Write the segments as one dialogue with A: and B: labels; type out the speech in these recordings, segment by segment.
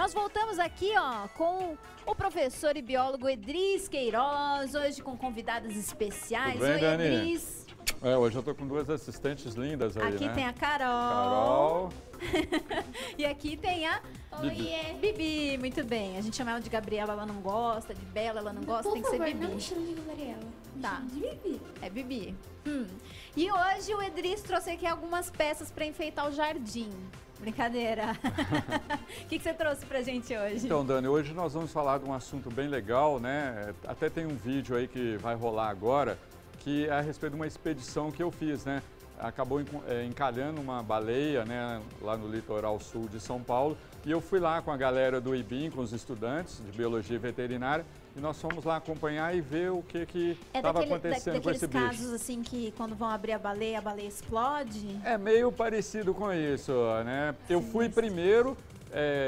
A: Nós voltamos aqui, ó, com o professor e biólogo Edris Queiroz, hoje com convidadas especiais.
B: Tudo bem,
A: Oi,
B: Dani?
A: Edris.
B: Hoje eu tô com duas assistentes lindas aí,
A: Aqui
B: né?
A: tem a Carol.
B: Carol.
A: E aqui tem a
B: Bibi.
A: Bibi. Muito bem. A gente chama ela de Gabriela, ela não gosta, de Bela, ela não gosta, tem que ser Bibi.
C: Não me chama de Gabriela. Me
A: Tá.
C: chama de Bibi.
A: É Bibi. E hoje o Edris trouxe aqui algumas peças para enfeitar o jardim. Brincadeira. O que você trouxe pra gente hoje?
B: Então, Dani, hoje nós vamos falar de um assunto bem legal, né? Até tem um vídeo aí que vai rolar agora, que é a respeito de uma expedição que eu fiz, né? Acabou encalhando uma baleia, né, lá no litoral sul de São Paulo. E eu fui lá com a galera do IBIM, com os estudantes de Biologia Veterinária, e nós fomos lá acompanhar e ver o que estava acontecendo com esse bicho.
A: Daqueles casos assim que quando vão abrir a baleia explode?
B: É meio parecido com isso, né? Eu fui primeiro,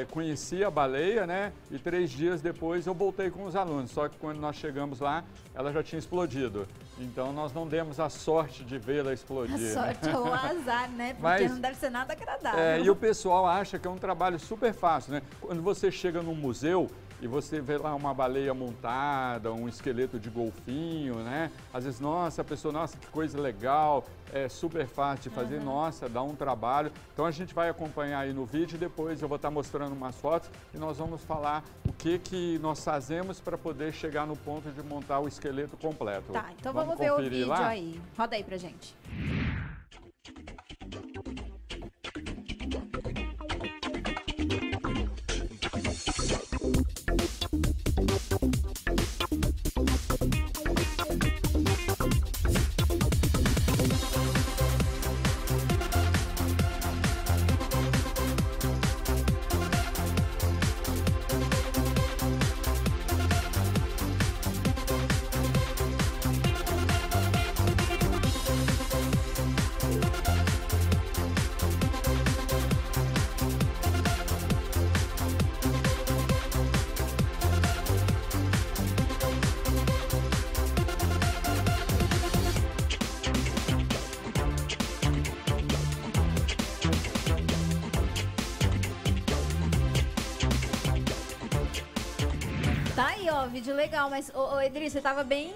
B: conheci a baleia, né? E 3 dias depois eu voltei com os alunos. Só que quando nós chegamos lá, ela já tinha explodido. Então nós não demos a sorte de vê-la explodir.
A: A sorte ou o azar, né? Porque
B: Mas,
A: não deve ser nada agradável.
B: E o pessoal acha que é um trabalho super fácil, né? Quando você chega num museu e você vê lá uma baleia montada, um esqueleto de golfinho, né? Às vezes, nossa, a pessoa, nossa, que coisa legal, é super fácil de fazer, nossa, dá um trabalho. Então a gente vai acompanhar aí no vídeo e depois eu vou estar mostrando umas fotos e nós vamos falar o que nós fazemos para poder chegar no ponto de montar o esqueleto completo.
A: Tá, então vamos ver o vídeo
B: lá?
A: aí. Roda aí pra gente. Tá aí, ó, vídeo legal, mas, ô Edris, você tava bem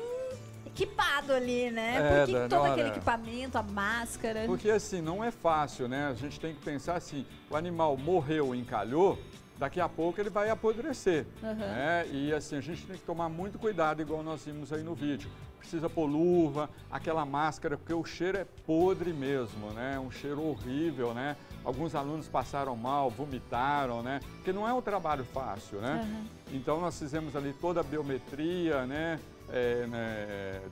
A: equipado ali, né? Por que
B: Dani,
A: todo
B: olha,
A: aquele equipamento, a máscara?
B: Porque assim, não é fácil, né? A gente tem que pensar assim, o animal morreu, encalhou, daqui a pouco ele vai apodrecer, né? E assim, a gente tem que tomar muito cuidado, igual nós vimos aí no vídeo. Precisa pôr luva, aquela máscara, porque o cheiro é podre mesmo, né? Um cheiro horrível, né? Alguns alunos passaram mal, vomitaram, né? Porque não é um trabalho fácil, né? Então nós fizemos ali toda a biometria, né?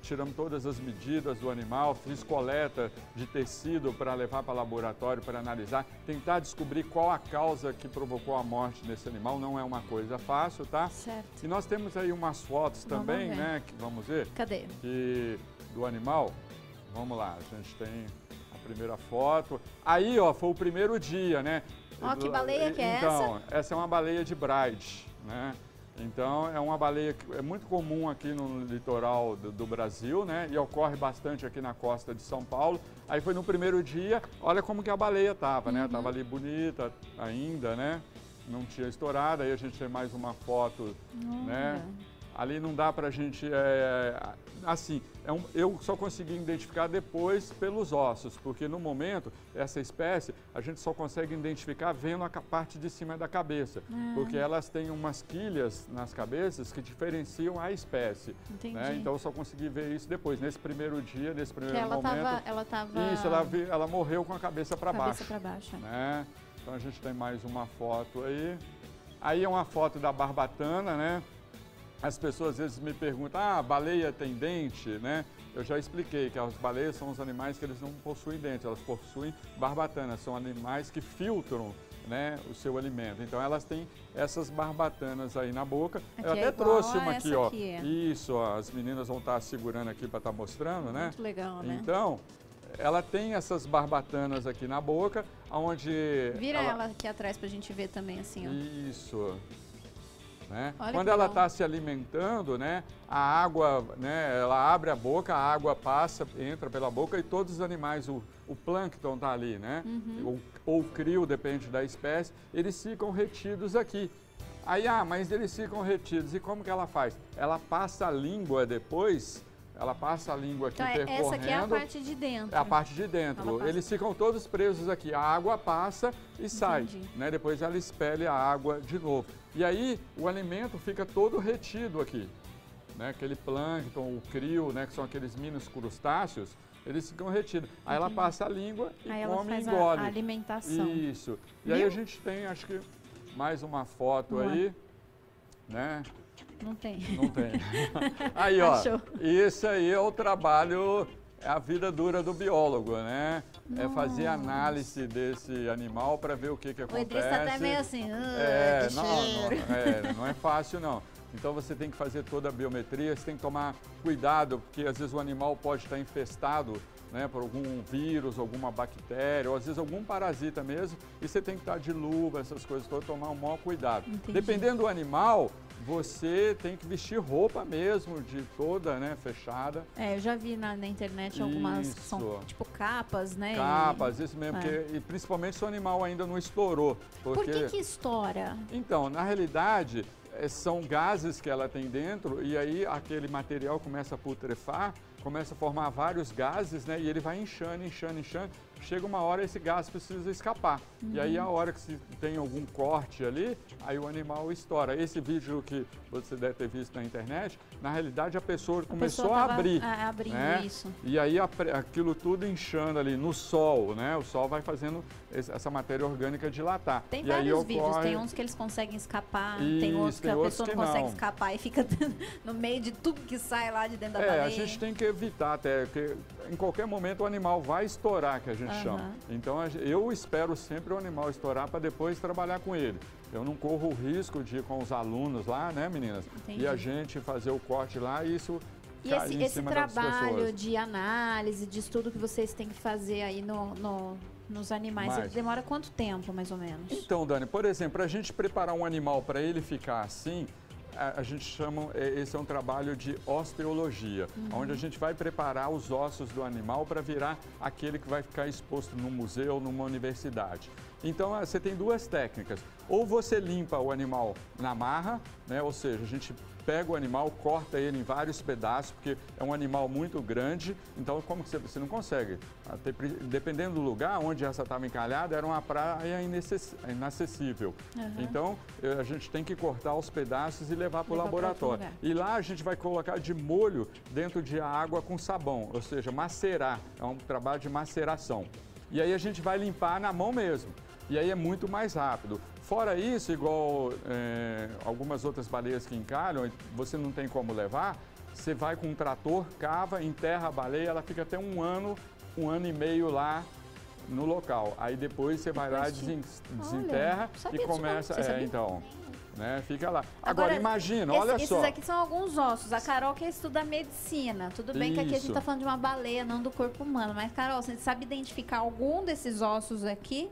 B: Tiramos todas as medidas do animal, fiz coleta de tecido para levar para o laboratório para analisar, tentar descobrir qual a causa que provocou a morte desse animal. Não é uma coisa fácil, tá?
A: Certo.
B: E nós temos aí umas fotos também,
A: ver.
B: né? Que vamos ver.
A: Cadê?
B: Do animal. Vamos lá, a gente tem a primeira foto. Aí, ó, foi o primeiro dia, né?
A: Ó, que baleia que é essa?
B: Então, essa é uma baleia de Braide, né? Então, é uma baleia que é muito comum aqui no litoral do Brasil, né? E ocorre bastante aqui na costa de São Paulo. Aí foi no primeiro dia, olha como que a baleia estava, né? Tava ali bonita ainda, né? Não tinha estourado. Aí a gente tem mais uma foto, né? Ali não dá pra gente, eu só consegui identificar depois pelos ossos, porque no momento, essa espécie, a gente só consegue identificar vendo a parte de cima da cabeça, porque elas têm umas quilhas nas cabeças que diferenciam a espécie.
A: Entendi.
B: Né? Então eu só consegui ver isso depois, nesse primeiro dia, nesse primeiro
A: ela
B: momento.
A: Ela tava...
B: Isso, ela morreu com a cabeça para baixo.
A: Cabeça para baixo.
B: Né? Então a gente tem mais uma foto aí. Aí é uma foto da barbatana, né? As pessoas às vezes me perguntam, a baleia tem dente, né? Eu já expliquei que as baleias são os animais que eles não possuem dente, elas possuem barbatana, são animais que filtram, né, o seu alimento. Então elas têm essas barbatanas aí na boca.
A: Aqui
B: eu até
A: é
B: trouxe uma
A: essa
B: aqui, ó.
A: aqui.
B: Isso, ó, as meninas vão estar segurando aqui para estar mostrando, né?
A: Muito legal, né?
B: Então, ela tem essas barbatanas aqui na boca, onde...
A: Vira ela aqui atrás pra gente ver também, assim, ó.
B: Isso. Né?
A: Olha
B: Quando
A: que
B: ela
A: legal.
B: está se alimentando, né, a água, né, ela abre a boca, a água passa, entra pela boca e todos os animais, o plâncton está ali, né? Ou o crio, depende da espécie, eles ficam retidos aqui. Aí, mas eles ficam retidos. E como que ela faz? Ela passa a língua depois, ela passa a língua aqui percorrendo.
A: Essa aqui é a parte de dentro.
B: É a parte de dentro. Eles ficam todos presos aqui. A água passa e sai, né? Depois ela expele a água de novo. E aí o alimento fica todo retido aqui, né? Aquele plâncton, o crio, né? Que são aqueles mini crustáceos, eles ficam retidos. Aí ela passa a língua e
A: aí
B: come e
A: ela faz
B: engole.
A: A alimentação.
B: Isso. E aí a gente tem, acho que, mais uma foto aí, né?
A: Não tem.
B: Não tem. Aí, ó,
A: Achou.
B: isso aí é o trabalho, é a vida dura do biólogo, né? É fazer análise desse animal para ver o que acontece.
A: O Edris tá até meio assim,
B: não é fácil não. Então você tem que fazer toda a biometria, você tem que tomar cuidado, porque às vezes o animal pode estar infestado, né, por algum vírus, alguma bactéria, ou às vezes algum parasita mesmo, e você tem que estar de luva, essas coisas todas, tomar o maior cuidado.
A: Entendi.
B: Dependendo do animal, você tem que vestir roupa mesmo, de toda, né, fechada.
A: Eu já vi na internet algumas que são tipo capas, né?
B: Capas, isso mesmo, e principalmente se o animal ainda não estourou.
A: Por que estoura?
B: Então, na realidade, são gases que ela tem dentro e aí aquele material começa a putrefar, começa a formar vários gases, né? E ele vai inchando, inchando, inchando. Chega uma hora esse gás precisa escapar. E aí a hora que se tem algum corte ali, aí o animal estoura. Esse vídeo que você deve ter visto na internet, na realidade a pessoa começou a abrir.
A: Abrindo,
B: né?
A: Isso.
B: E aí aquilo tudo inchando ali no sol, né? O sol vai fazendo essa matéria orgânica dilatar.
A: Tem
B: e
A: vários
B: aí
A: vídeos, tem uns que eles conseguem escapar, tem
B: Isso,
A: outros que
B: tem
A: a
B: outros
A: pessoa
B: que
A: não consegue
B: não.
A: escapar e fica no meio de tudo que sai lá de dentro da baleia.
B: A gente tem que evitar até, porque em qualquer momento o animal vai estourar, que a gente chama. Então eu espero sempre o animal estourar para depois trabalhar com ele. Eu não corro o risco de ir com os alunos lá, né, meninas?
A: Entendi.
B: E a gente fazer o corte lá e isso
A: E
B: cair em
A: esse
B: cima das
A: trabalho
B: pessoas.
A: de análise, de estudo que vocês têm que fazer aí nos animais, ele demora quanto tempo, mais ou menos?
B: Então, Dani, por exemplo, para a gente preparar um animal para ele ficar assim, a gente chama, esse é um trabalho de osteologia, onde a gente vai preparar os ossos do animal para virar aquele que vai ficar exposto num museu, numa universidade. Então, você tem duas técnicas. Ou você limpa o animal na marra, né? Ou seja, a gente pega o animal, corta ele em vários pedaços, porque é um animal muito grande, então como que você não consegue? Dependendo do lugar onde essa estava encalhada, era uma praia inacessível. Então, a gente tem que cortar os pedaços e levar para o laboratório. E lá a gente vai colocar de molho dentro de água com sabão, ou seja, macerar, é um trabalho de maceração. E aí a gente vai limpar na mão mesmo, e aí é muito mais rápido. Fora isso, igual algumas outras baleias que encalham, você não tem como levar, você vai com um trator, cava, enterra a baleia, ela fica até um ano e meio lá no local. Aí depois você vai lá, desenterra e começa, né, fica lá. Agora imagina, olha só.
A: Esses aqui são alguns ossos. A Carol quer estudar medicina. Tudo bem que aqui a gente está falando de uma baleia, não do corpo humano. Mas, Carol, você sabe identificar algum desses ossos aqui?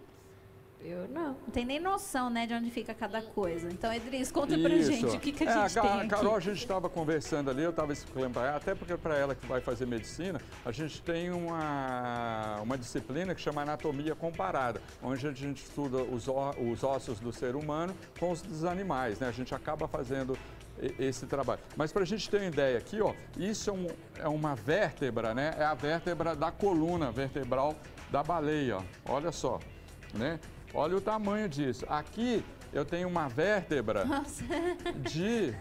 C: Eu não.
A: Não tem nem noção, né, de onde fica cada coisa. Então, Edris, conta pra gente o que a gente tem aqui.
B: Carol, a gente estava conversando ali, eu estava explicando para ela, até porque para ela que vai fazer medicina, a gente tem uma disciplina que chama anatomia comparada, onde a gente estuda os ossos do ser humano com os dos animais, né? A gente acaba fazendo esse trabalho. Mas para a gente ter uma ideia aqui, ó, isso é uma vértebra, né? É a vértebra da coluna vertebral da baleia, ó. Olha só, né? Olha o tamanho disso. Aqui eu tenho uma vértebra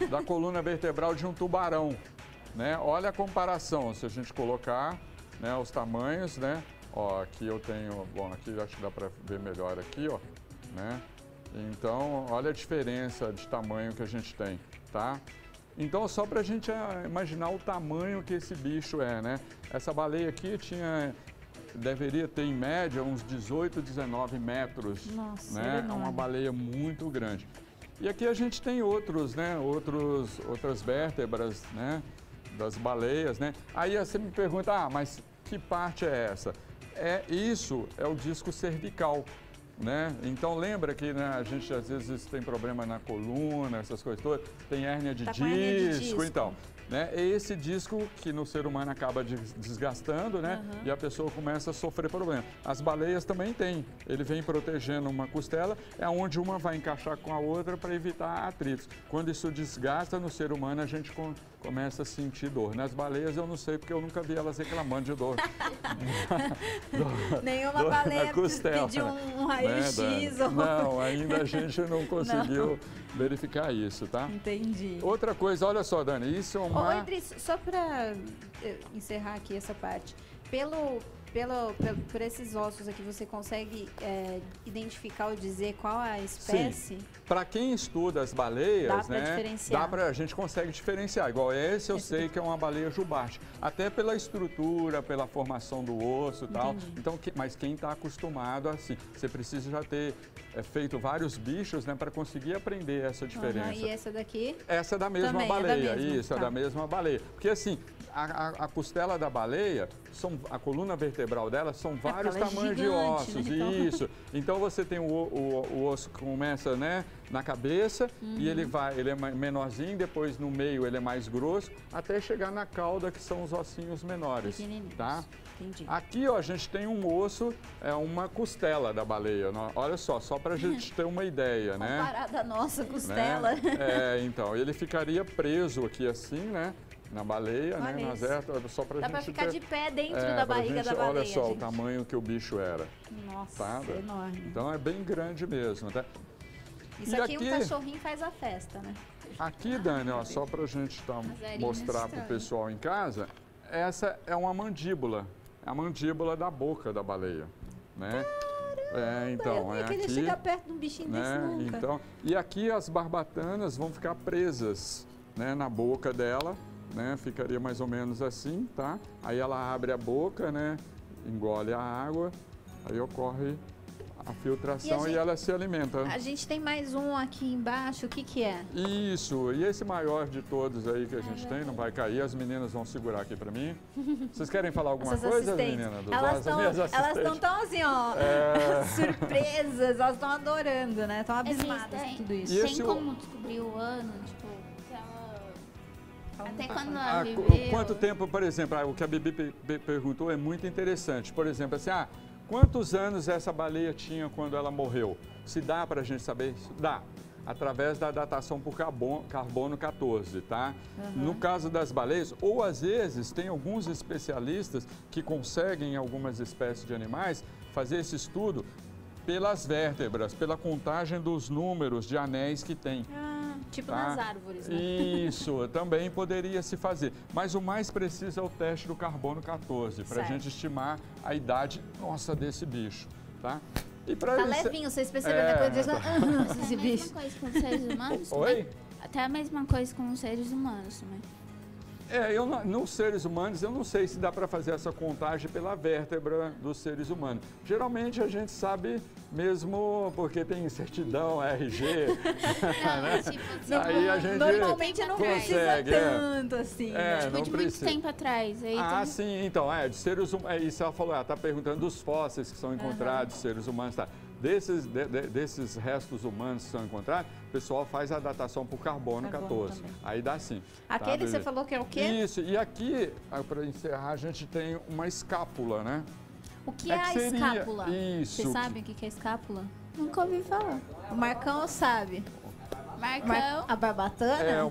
B: da coluna vertebral de um tubarão, né? Olha a comparação, se a gente colocar, né, os tamanhos, né? Ó, aqui eu tenho, bom, aqui acho que dá para ver melhor aqui, ó, né? Então, olha a diferença de tamanho que a gente tem, tá? Então, só para a gente imaginar o tamanho que esse bicho é, né? Essa baleia aqui deveria ter em média uns 18, 19 metros.
A: Nossa,
B: né? É uma baleia muito grande. E aqui a gente tem outras vértebras, né, das baleias, né? Aí você me pergunta, mas que parte é essa? Isso é o disco cervical. né? Então lembra que, né, a gente às vezes tem problema na coluna, essas coisas todas, tem hérnia de disco, então. Né? É esse disco que no ser humano acaba desgastando, né? E a pessoa começa a sofrer problema. As baleias também têm. Ele vem protegendo uma costela, é onde uma vai encaixar com a outra para evitar atritos. Quando isso desgasta no ser humano, a gente começa a sentir dor. Nas baleias eu não sei, porque eu nunca vi elas reclamando de dor.
A: Nenhuma baleia pediu um raio-x.
B: Né, não, ainda a gente não conseguiu verificar isso, tá?
A: Entendi.
B: Outra coisa, olha só, Dani, isso é uma...
A: Ô, Idris, só para encerrar aqui essa parte, por esses ossos aqui, você consegue identificar ou dizer qual a espécie?
B: Para quem estuda as baleias, a gente consegue diferenciar. Igual esse eu sei que é uma baleia jubarte. Até pela estrutura, pela formação do osso e tal. Então, mas quem está acostumado assim, você precisa já ter feito vários bichos, né, para conseguir aprender essa diferença.
A: E essa daqui?
B: Essa é da mesma
A: também
B: baleia,
A: é da mesma.
B: Isso, é da mesma baleia. Porque assim, a costela da baleia, a coluna vertebral dela são vários tamanhos de ossos, né? Isso. Então você tem o osso que começa, né, na cabeça e ele é menorzinho, depois no meio ele é mais grosso, até chegar na cauda, que são os ossinhos menores. Tá?
A: Entendi.
B: Aqui, ó, a gente tem um osso, é uma costela da baleia. Olha só pra gente ter uma ideia, né?
A: Comparada à nossa costela.
B: Né? Então, ele ficaria preso aqui assim, né? Na baleia,
A: olha,
B: né? Só pra
A: dá
B: gente
A: pra ficar de pé dentro da
B: da
A: barriga da baleia.
B: Olha só
A: gente.
B: o tamanho que o bicho era.
A: Nossa,
B: tá?
A: enorme.
B: Então é bem grande mesmo, tá?
A: Isso aqui um cachorrinho faz a festa, né?
B: Aqui, Dani, ó, só pra gente mostrar pro pessoal em casa, essa é uma mandíbula. É a mandíbula da boca da baleia, né? Então,
A: eu queria chegar perto de um bichinho desse nunca.
B: Então, e aqui as barbatanas vão ficar presas, né, na boca dela, né? Ficaria mais ou menos assim, tá? Aí ela abre a boca, né? Engole a água, aí ocorre a filtração e ela se alimenta.
A: A gente tem mais um aqui embaixo, o que que é?
B: Isso, e esse maior de todos aí que a gente tem, não vai cair, as meninas vão segurar aqui pra mim. Vocês querem falar alguma coisa, meninas?
A: Elas estão tão assim, ó, surpresas, elas estão adorando, né? Estão abismadas com tudo isso.
C: Tem como descobrir o ano, tipo, até quando ela viveu?
B: Quanto tempo, por exemplo, o que a Bibi perguntou é muito interessante. Por exemplo, assim, quantos anos essa baleia tinha quando ela morreu? Se dá para a gente saber isso? Dá. Através da datação por carbono 14, tá? No caso das baleias, ou às vezes tem alguns especialistas que conseguem, em algumas espécies de animais, fazer esse estudo pelas vértebras, pela contagem dos números de anéis que tem.
A: Tipo nas árvores, né?
B: Isso, também poderia se fazer. Mas o mais preciso é o teste do carbono 14, para a gente estimar a idade nossa desse bicho, tá? E
A: tá levinho, vocês perceberam, né? Quando
C: esse bicho. Até a mesma coisa com os seres humanos?
B: Oi?
C: Até a mesma coisa com os seres humanos também.
B: Nos seres humanos, eu não sei se dá para fazer essa contagem pela vértebra dos seres humanos. Geralmente a gente sabe mesmo porque tem certidão, RG, né?
C: Tipo,
B: aí a gente
A: normalmente não
B: consegue,
A: precisa tanto assim.
C: Tipo, de muito tempo atrás. Aí
B: sim, então, de seres humanos, isso ela falou, tá perguntando dos fósseis que são encontrados, seres humanos, tá? Desses restos humanos que são encontrados, o pessoal faz a datação por carbono 14. Também. Aí dá sim.
A: Aquele você falou que é o quê?
B: Isso, e aqui, para encerrar, a gente tem uma escápula, né?
A: O que é a escápula?
B: Isso.
A: Você sabe o que é escápula?
C: Nunca ouvi falar.
A: O Marcão sabe.
C: Marcão?
A: A barbatana?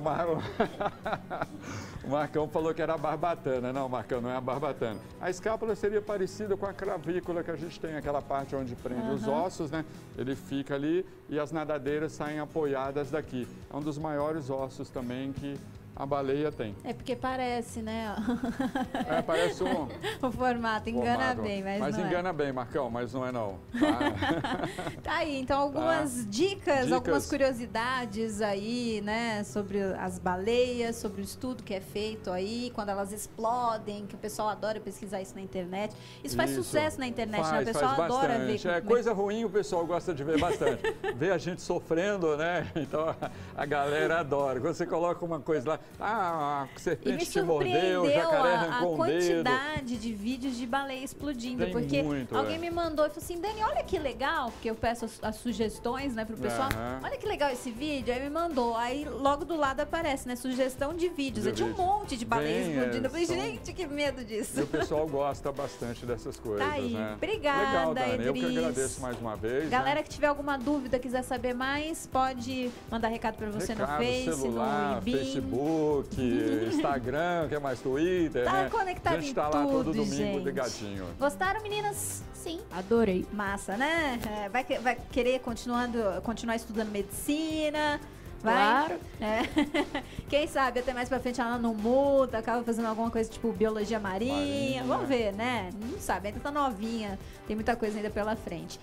B: O Marcão falou que era a barbatana. Não, Marcão, não é a barbatana. A escápula seria parecida com a clavícula que a gente tem, aquela parte onde prende os ossos, né? Ele fica ali e as nadadeiras saem apoiadas daqui. É um dos maiores ossos também que a baleia tem.
A: É porque parece, né?
B: Parece
A: o formato, engana bem, mas não
B: engana bem, Marcão, mas não é não.
A: Tá aí, então algumas dicas, algumas curiosidades aí, né, sobre as baleias, sobre o estudo que é feito aí, quando elas explodem, que o pessoal adora pesquisar isso na internet. Isso faz sucesso na internet, né? O pessoal adora ver.
B: Coisa ruim o pessoal gosta de ver bastante. Ver a gente sofrendo, né? Então a galera adora. Quando você coloca uma coisa lá, a serpente te mordeu, o jacaré arrancou um dedo.
A: A quantidade de vídeos de baleia explodindo,
B: Tem
A: porque
B: muito,
A: alguém me mandou e falou assim, Dani, olha que legal, porque eu peço as sugestões, né, pro pessoal, olha que legal esse vídeo, aí me mandou, aí logo do lado aparece, né, sugestão de vídeos, eu tinha um monte de baleia explodindo, eu falei, gente, que medo disso.
B: E o pessoal gosta bastante dessas coisas,
A: tá aí.
B: né?
A: Obrigada,
B: legal, Dani,
A: Edris.
B: eu que agradeço mais uma vez.
A: Galera que tiver alguma dúvida, quiser saber mais, pode mandar recado para você no Face,
B: celular,
A: no IBIM.
B: Facebook, Instagram, que é mais Twitter,
A: tá
B: né?
A: conectado
B: a gente
A: em
B: tá lá todo domingo
A: gente.
B: ligadinho.
A: Gostaram, meninas?
C: Sim.
A: Adorei. Massa, né? Vai querer continuar estudando medicina? Vai?
C: Claro.
A: Quem sabe até mais pra frente ela não muda, acaba fazendo alguma coisa tipo biologia marinha. Vamos ver, né? Não sabe, ainda tá novinha, tem muita coisa ainda pela frente.